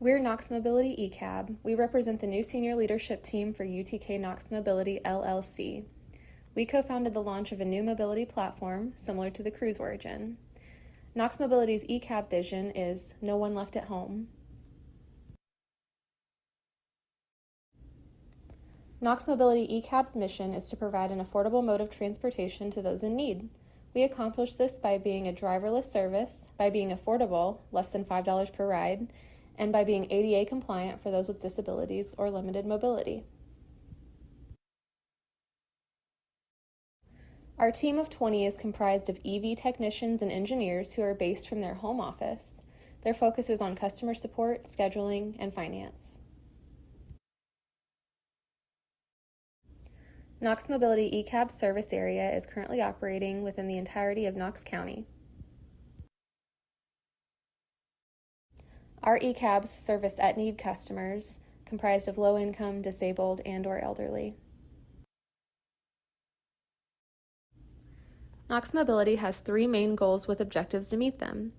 We're Knox Mobility eCab. We represent the new senior leadership team for UTK Knox Mobility LLC. We co-founded the launch of a new mobility platform similar to the Cruise Origin. Knox Mobility's eCab vision is no one left at home. Knox Mobility eCab's mission is to provide an affordable mode of transportation to those in need. We accomplish this by being a driverless service, by being affordable, less than $5 per ride, and by being ADA compliant for those with disabilities or limited mobility. Our team of 20 is comprised of EV technicians and engineers who are based from their home office. Their focus is on customer support, scheduling, and finance. Knox Mobility eCab's service area is currently operating within the entirety of Knox County. Our eCabs service at-need customers comprised of low-income, disabled, and/or elderly. Knox Mobility has 3 main goals with objectives to meet them.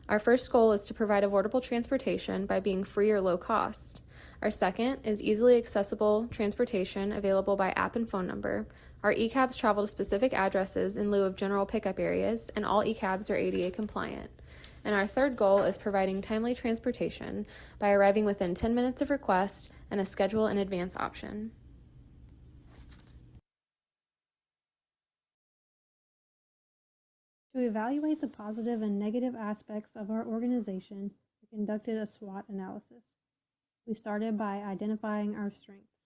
Our first goal is to provide affordable transportation by being free or low cost. Our second is easily accessible transportation available by app and phone number. Our eCabs travel to specific addresses in lieu of general pickup areas, and all eCabs are ADA compliant. And our third goal is providing timely transportation by arriving within 10 minutes of request and a schedule in advance option. To evaluate the positive and negative aspects of our organization, we conducted a SWOT analysis. We started by identifying our strengths.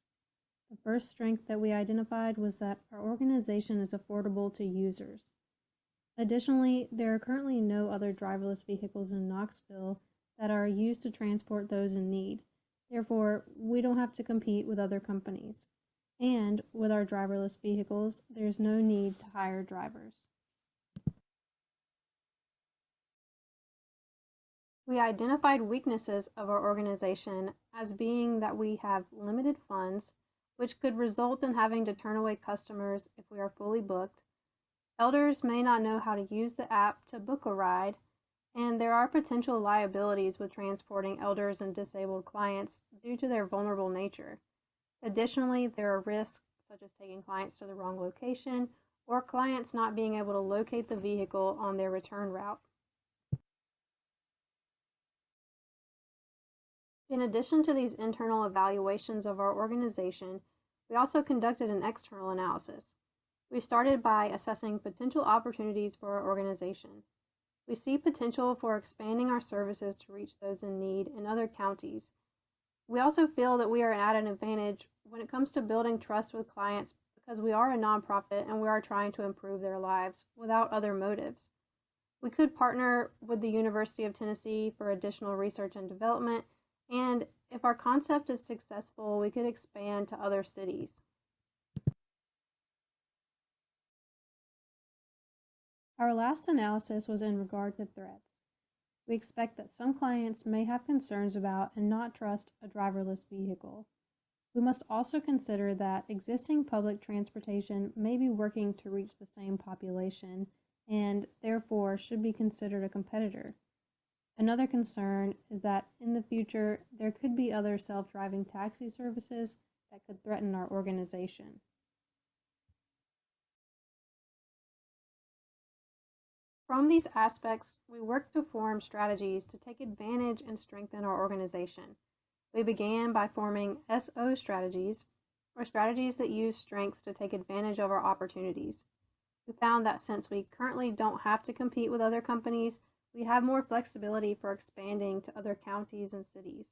The first strength that we identified was that our organization is affordable to users. Additionally, there are currently no other driverless vehicles in Knoxville that are used to transport those in need. Therefore, we don't have to compete with other companies. And with our driverless vehicles, there's no need to hire drivers. We identified weaknesses of our organization as being that we have limited funds, which could result in having to turn away customers if we are fully booked. Elders may not know how to use the app to book a ride, and there are potential liabilities with transporting elders and disabled clients due to their vulnerable nature. Additionally, there are risks such as taking clients to the wrong location or clients not being able to locate the vehicle on their return route. In addition to these internal evaluations of our organization, we also conducted an external analysis. We started by assessing potential opportunities for our organization. We see potential for expanding our services to reach those in need in other counties. We also feel that we are at an advantage when it comes to building trust with clients because we are a nonprofit and we are trying to improve their lives without other motives. We could partner with the University of Tennessee for additional research and development, and if our concept is successful, we could expand to other cities. Our last analysis was in regard to threats. We expect that some clients may have concerns about and not trust a driverless vehicle. We must also consider that existing public transportation may be working to reach the same population and therefore should be considered a competitor. Another concern is that in the future, there could be other self-driving taxi services that could threaten our organization. From these aspects, we worked to form strategies to take advantage and strengthen our organization. We began by forming SO strategies, or strategies that use strengths to take advantage of our opportunities. We found that since we currently don't have to compete with other companies, we have more flexibility for expanding to other counties and cities.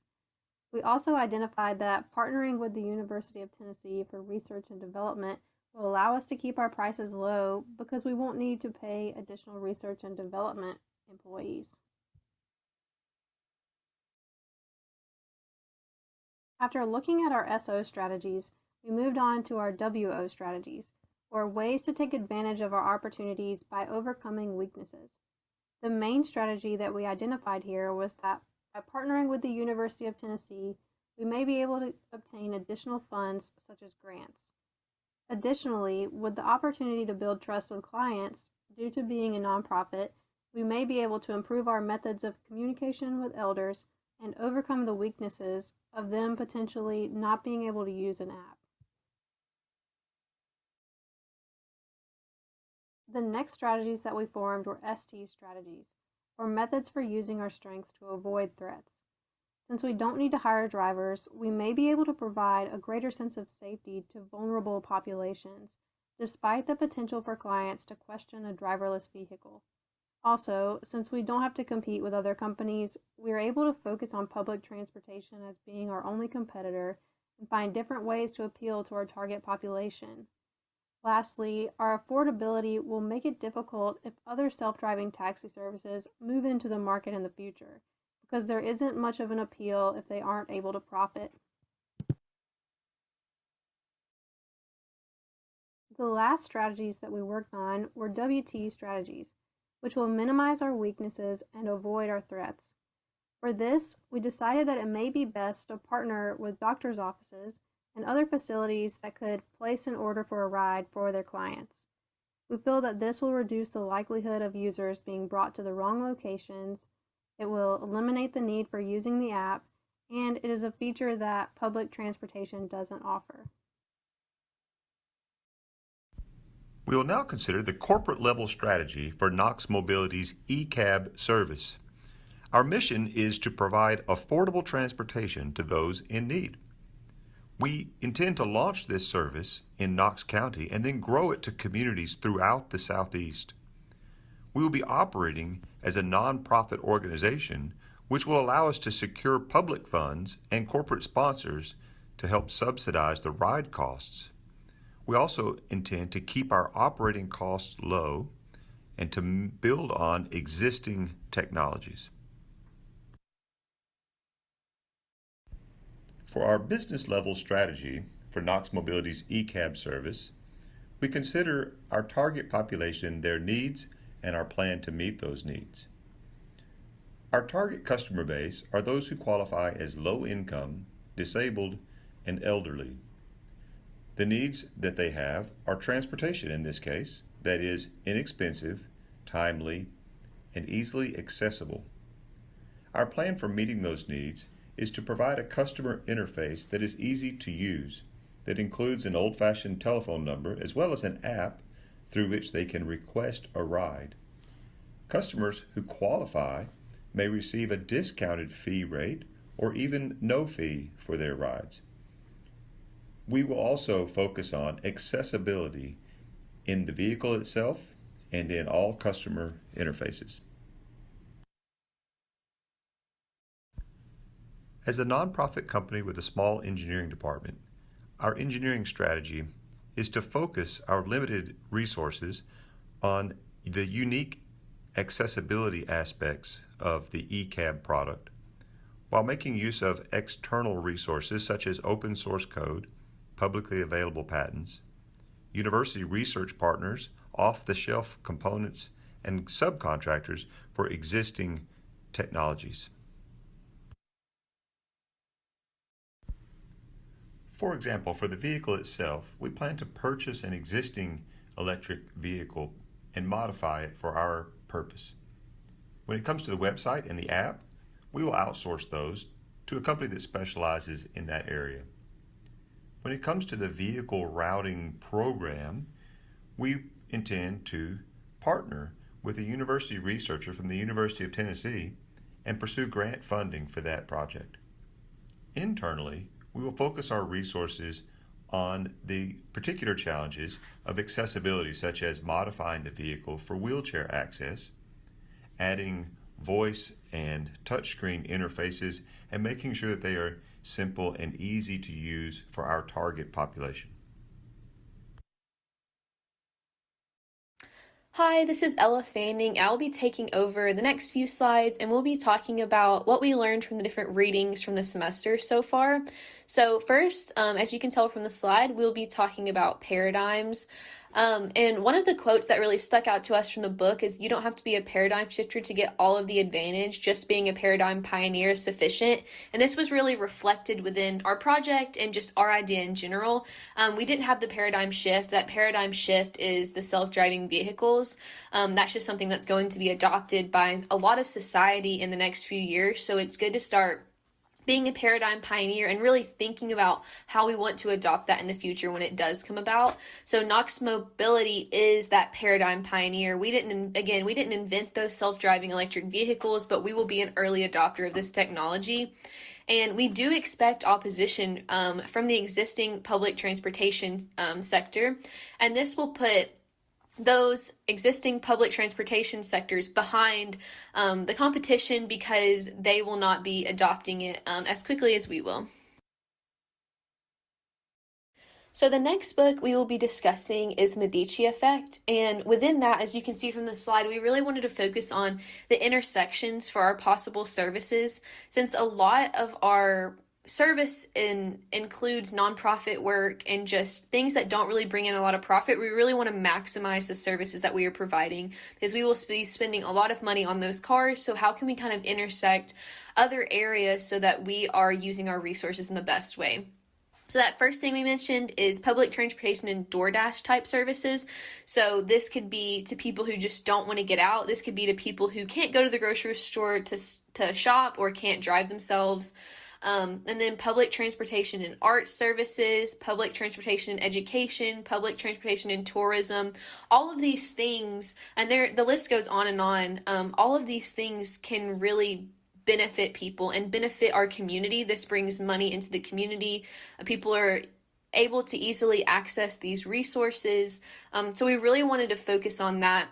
We also identified that partnering with the University of Tennessee for research and development will allow us to keep our prices low because we won't need to pay additional research and development employees. After looking at our SO strategies, we moved on to our WO strategies, or ways to take advantage of our opportunities by overcoming weaknesses. The main strategy that we identified here was that by partnering with the University of Tennessee, we may be able to obtain additional funds such as grants. Additionally, with the opportunity to build trust with clients, due to being a nonprofit, we may be able to improve our methods of communication with elders and overcome the weaknesses of them potentially not being able to use an app. The next strategies that we formed were ST strategies, or methods for using our strengths to avoid threats. Since we don't need to hire drivers, we may be able to provide a greater sense of safety to vulnerable populations, despite the potential for clients to question a driverless vehicle. Also, since we don't have to compete with other companies, we are able to focus on public transportation as being our only competitor and find different ways to appeal to our target population. Lastly, our affordability will make it difficult if other self-driving taxi services move into the market in the future, because there isn't much of an appeal if they aren't able to profit. The last strategies that we worked on were WT strategies, which will minimize our weaknesses and avoid our threats. For this, we decided that it may be best to partner with doctors' offices and other facilities that could place an order for a ride for their clients. We feel that this will reduce the likelihood of users being brought to the wrong locations, it will eliminate the need for using the app, and it is a feature that public transportation doesn't offer. We will now consider the corporate level strategy for Knox Mobility's eCab service. Our mission is to provide affordable transportation to those in need. We intend to launch this service in Knox County and then grow it to communities throughout the Southeast. We will be operating as a nonprofit organization, which will allow us to secure public funds and corporate sponsors to help subsidize the ride costs. We also intend to keep our operating costs low and to build on existing technologies. For our business level strategy for Knox Mobility's eCab service, we consider our target population, their needs, and our plan to meet those needs. Our target customer base are those who qualify as low income, disabled, and elderly. The needs that they have are transportation in this case, that is inexpensive, timely, and easily accessible. Our plan for meeting those needs is to provide a customer interface that is easy to use, that includes an old-fashioned telephone number as well as an app through which they can request a ride. Customers who qualify may receive a discounted fee rate or even no fee for their rides. We will also focus on accessibility in the vehicle itself and in all customer interfaces. As a nonprofit company with a small engineering department, our engineering strategy is to focus our limited resources on the unique accessibility aspects of the eCab product, while making use of external resources such as open source code, publicly available patents, university research partners, off-the-shelf components, and subcontractors for existing technologies. For example, for the vehicle itself, we plan to purchase an existing electric vehicle and modify it for our purpose. When it comes to the website and the app, we will outsource those to a company that specializes in that area. When it comes to the vehicle routing program, we intend to partner with a university researcher from the University of Tennessee and pursue grant funding for that project. Internally, we will focus our resources on the particular challenges of accessibility, such as modifying the vehicle for wheelchair access, adding voice and touchscreen interfaces, and making sure that they are simple and easy to use for our target population. Hi, this is Ella Fanning. I'll be taking over the next few slides and we'll be talking about what we learned from the different readings from the semester so far. So first, as you can tell from the slide, we'll be talking about paradigms. And one of the quotes that really stuck out to us from the book is you don't have to be a paradigm shifter to get all of the advantage. Just being a paradigm pioneer is sufficient. And this was really reflected within our project and just our idea in general. We didn't have the paradigm shift. That paradigm shift is the self-driving vehicles. That's just something that's going to be adopted by a lot of society in the next few years. So it's good to start being a paradigm pioneer and really thinking about how we want to adopt that in the future when it does come about. So Knox Mobility is that paradigm pioneer. We didn't invent those self-driving electric vehicles, but we will be an early adopter of this technology. And we do expect opposition from the existing public transportation sector, and this will put those existing public transportation sectors behind the competition because they will not be adopting it as quickly as we will. So the next book we will be discussing is The Medici Effect, and within that, as you can see from the slide, we really wanted to focus on the intersections for our possible services, since a lot of our service includes nonprofit work and just things that don't really bring in a lot of profit. We really want to maximize the services that we are providing because we will be spending a lot of money on those cars. So how can we kind of intersect other areas so that we are using our resources in the best way? So that first thing we mentioned is public transportation and DoorDash type services. So this could be to people who just don't want to get out. This could be to people who can't go to the grocery store to shop or can't drive themselves. And then public transportation and art services, public transportation and education, public transportation and tourism, all of these things, and the list goes on and on. All of these things can really benefit people and benefit our community. This brings money into the community. People are able to easily access these resources. So we really wanted to focus on that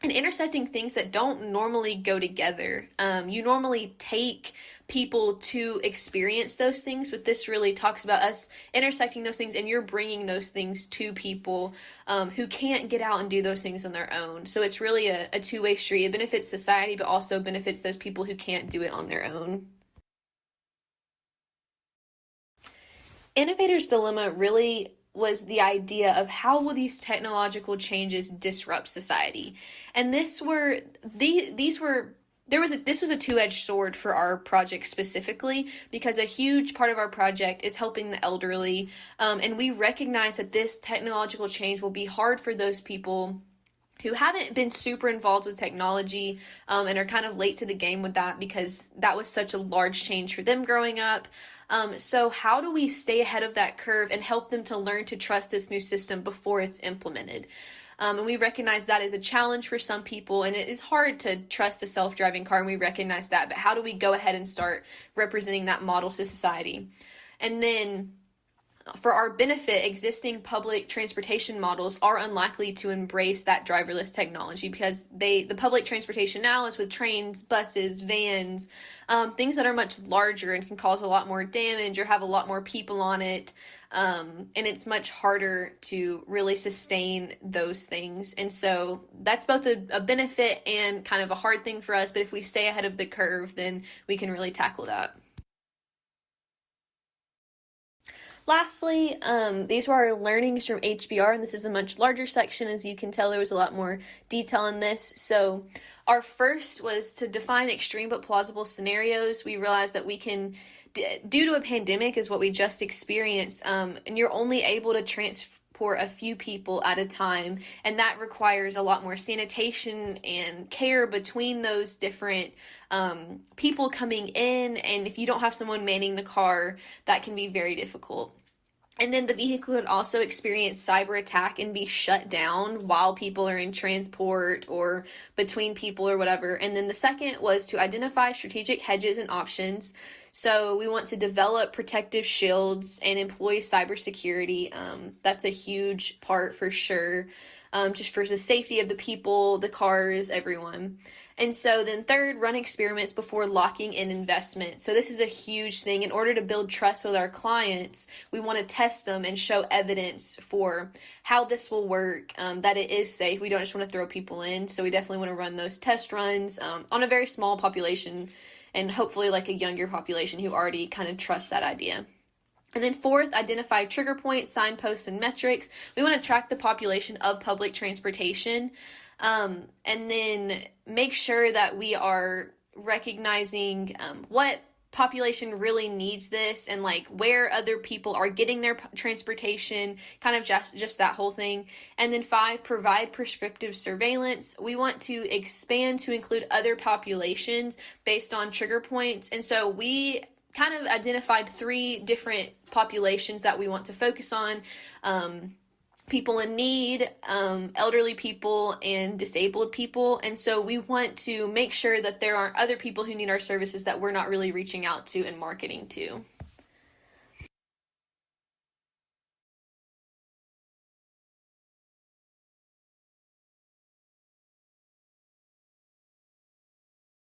and intersecting things that don't normally go together. You normally take people to experience those things, but this really talks about us intersecting those things, and you're bringing those things to people who can't get out and do those things on their own. So it's really a two-way street. It benefits society, but also benefits those people who can't do it on their own. Innovator's Dilemma really was the idea of how will these technological changes disrupt society. And this was a two-edged sword for our project specifically, because a huge part of our project is helping the elderly, and we recognize that this technological change will be hard for those people who haven't been super involved with technology and are kind of late to the game with that because that was such a large change for them growing up. So how do we stay ahead of that curve and help them to learn to trust this new system before it's implemented? And we recognize that is a challenge for some people, and it is hard to trust a self-driving car, and we recognize that. But how do we go ahead and start representing that model to society? And then for our benefit, existing public transportation models are unlikely to embrace that driverless technology because the public transportation now is with trains, buses, vans, things that are much larger and can cause a lot more damage or have a lot more people on it. And it's much harder to really sustain those things. And so that's both a benefit and kind of a hard thing for us. But if we stay ahead of the curve, then we can really tackle that. Lastly, these were our learnings from HBR, and this is a much larger section. As you can tell, there was a lot more detail in this. So our first was to define extreme but plausible scenarios. We realized that we can, due to a pandemic is what we just experienced, and you're only able to transport a few people at a time, and that requires a lot more sanitation and care between those different people coming in, and if you don't have someone manning the car, that can be very difficult. And then the vehicle could also experience cyber attack and be shut down while people are in transport or between people or whatever. And then the second was to identify strategic hedges and options. So we want to develop protective shields and employ cybersecurity. That's a huge part for sure, just for the safety of the people, the cars, everyone. And so then third, run experiments before locking in investment. So this is a huge thing. In order to build trust with our clients, we want to test them and show evidence for how this will work, that it is safe. We don't just want to throw people in. So we definitely want to run those test runs on a very small population and hopefully like a younger population who already kind of trust that idea. And then fourth, identify trigger points, signposts, and metrics. We want to track the population of public transportation. And then make sure that we are recognizing what population really needs this and like where other people are getting their transportation, kind of just that whole thing. And then 5, provide prescriptive surveillance. We want to expand to include other populations based on trigger points. And so we kind of identified 3 different populations that we want to focus on. People in need, elderly people, and disabled people. And so we want to make sure that there aren't other people who need our services that we're not really reaching out to and marketing to.